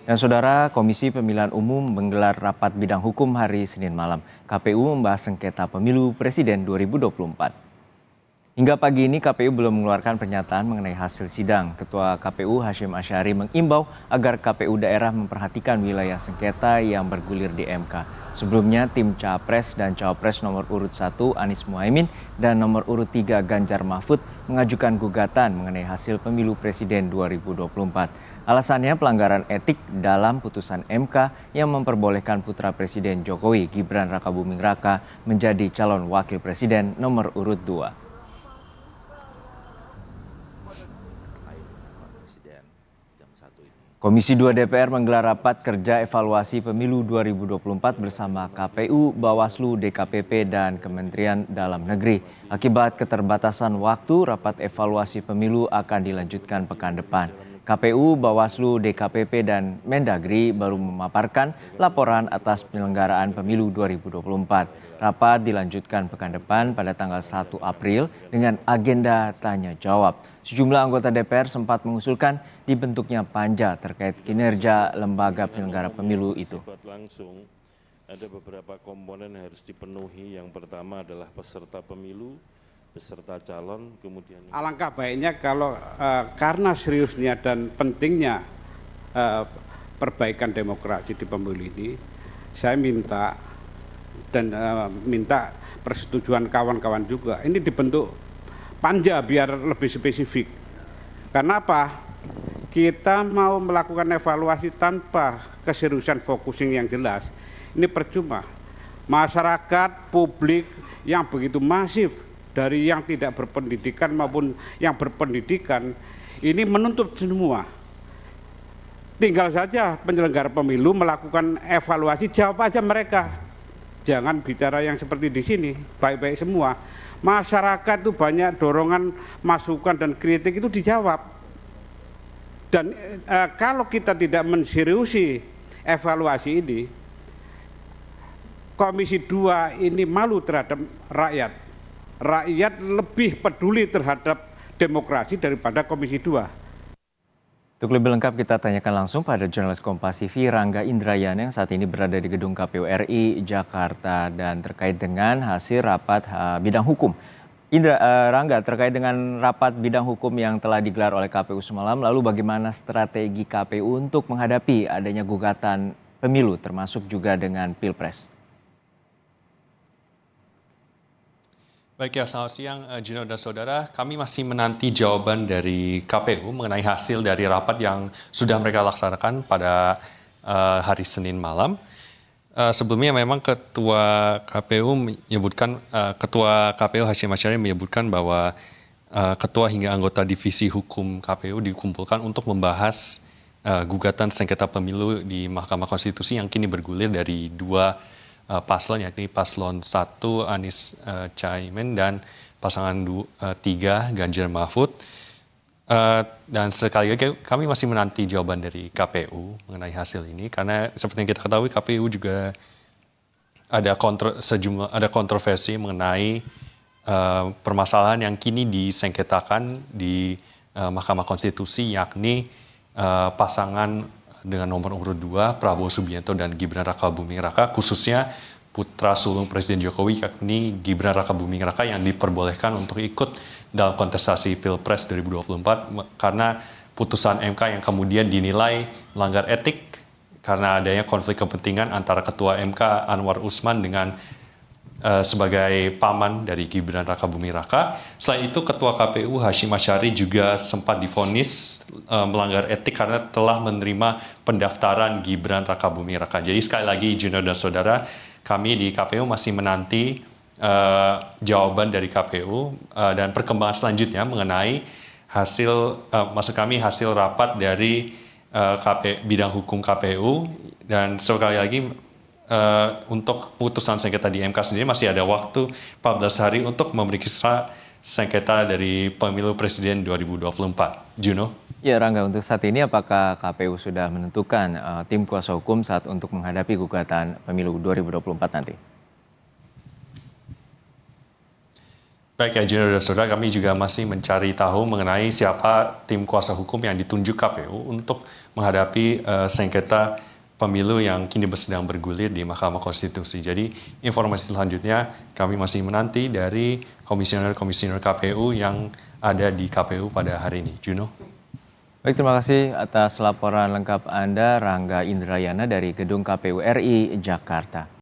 Dan saudara, Komisi Pemilihan Umum menggelar rapat bidang hukum hari Senin malam. KPU membahas sengketa pemilu Presiden 2024. Hingga pagi ini KPU belum mengeluarkan pernyataan mengenai hasil sidang. Ketua KPU Hashim Asyari mengimbau agar KPU daerah memperhatikan wilayah sengketa yang bergulir di MK. Sebelumnya tim Capres dan Cawapres nomor urut 1 Anies Muhaimin dan nomor urut 3 Ganjar Mahfud mengajukan gugatan mengenai hasil pemilu Presiden 2024. Alasannya pelanggaran etik dalam putusan MK yang memperbolehkan putra Presiden Jokowi Gibran Rakabuming Raka menjadi calon wakil presiden nomor urut 2. Komisi 2 DPR menggelar rapat kerja evaluasi pemilu 2024 bersama KPU, Bawaslu, DKPP, dan Kementerian Dalam Negeri. Akibat keterbatasan waktu, rapat evaluasi pemilu akan dilanjutkan pekan depan. KPU, Bawaslu, DKPP, dan Mendagri baru memaparkan laporan atas penyelenggaraan pemilu 2024. Rapat dilanjutkan pekan depan pada tanggal 1 April dengan agenda tanya jawab. Sejumlah anggota DPR sempat mengusulkan dibentuknya panja terkait kinerja lembaga penyelenggara pemilu itu. Langsung ada beberapa komponen yang harus dipenuhi. Yang pertama adalah peserta pemilu, peserta calon, kemudian alangkah baiknya kalau karena seriusnya dan pentingnya perbaikan demokrasi di pemilu ini, saya minta persetujuan kawan-kawan juga ini dibentuk panja biar lebih spesifik. Karena apa? Kita mau melakukan evaluasi tanpa keseriusan focusing yang jelas, ini percuma. Masyarakat, publik yang begitu masif dari yang tidak berpendidikan maupun yang berpendidikan ini menuntut semua. Tinggal saja penyelenggara pemilu melakukan evaluasi, jawab aja mereka. Jangan bicara yang seperti di sini, baik-baik semua. Masyarakat itu banyak dorongan, masukan dan kritik itu dijawab. Dan kalau kita tidak menseriusi evaluasi ini, Komisi 2 ini malu terhadap rakyat. Rakyat lebih peduli terhadap demokrasi daripada Komisi 2. Untuk lebih lengkap kita tanyakan langsung pada jurnalis Kompas TV Rangga Indrayana yang saat ini berada di gedung KPU RI Jakarta dan terkait dengan hasil rapat bidang hukum. Rangga, terkait dengan rapat bidang hukum yang telah digelar oleh KPU semalam, lalu bagaimana strategi KPU untuk menghadapi adanya gugatan pemilu termasuk juga dengan Pilpres? Baik ya, selamat siang Juno dan Saudara. Kami masih menanti jawaban dari KPU mengenai hasil dari rapat yang sudah mereka laksanakan pada hari Senin malam. Sebelumnya memang Ketua KPU Hashim Asyari menyebutkan bahwa Ketua hingga anggota Divisi Hukum KPU dikumpulkan untuk membahas gugatan sengketa pemilu di Mahkamah Konstitusi yang kini bergulir dari dua paslon, yakni paslon 1 Anies Caimin dan pasangan 3 Ganjar Mahfud. Dan sekali lagi kami masih menanti jawaban dari KPU mengenai hasil ini, karena seperti yang kita ketahui KPU juga ada kontroversi mengenai permasalahan yang kini disengketakan di Mahkamah Konstitusi, yakni pasangan dengan nomor urut 2 Prabowo Subianto dan Gibran Rakabuming Raka, khususnya putra sulung Presiden Jokowi yakni Gibran Rakabuming Raka yang diperbolehkan untuk ikut dalam kontestasi Pilpres 2024 karena putusan MK yang kemudian dinilai melanggar etik karena adanya konflik kepentingan antara Ketua MK Anwar Usman dengan sebagai paman dari Gibran Rakabuming Raka. Selain itu, Ketua KPU Hashim Asyari juga sempat divonis melanggar etik karena telah menerima pendaftaran Gibran Rakabuming Raka. Jadi sekali lagi, Juno dan Saudara, kami di KPU masih menanti jawaban dari KPU dan perkembangan selanjutnya mengenai hasil rapat dari bidang hukum KPU. Dan sekali lagi, untuk putusan sengketa di MK sendiri masih ada waktu 14 hari untuk memeriksa sengketa dari pemilu presiden 2024. Juno? Ya Rangga, untuk saat ini apakah KPU sudah menentukan tim kuasa hukum saat untuk menghadapi gugatan pemilu 2024 nanti? Baik ya, Junior dan Saudara, kami juga masih mencari tahu mengenai siapa tim kuasa hukum yang ditunjuk KPU untuk menghadapi sengketa pemilu yang kini sedang bergulir di Mahkamah Konstitusi. Jadi informasi selanjutnya kami masih menanti dari komisioner-komisioner KPU yang ada di KPU pada hari ini. Juno. Baik, terima kasih atas laporan lengkap Anda, Rangga Indrayana dari Gedung KPU RI Jakarta.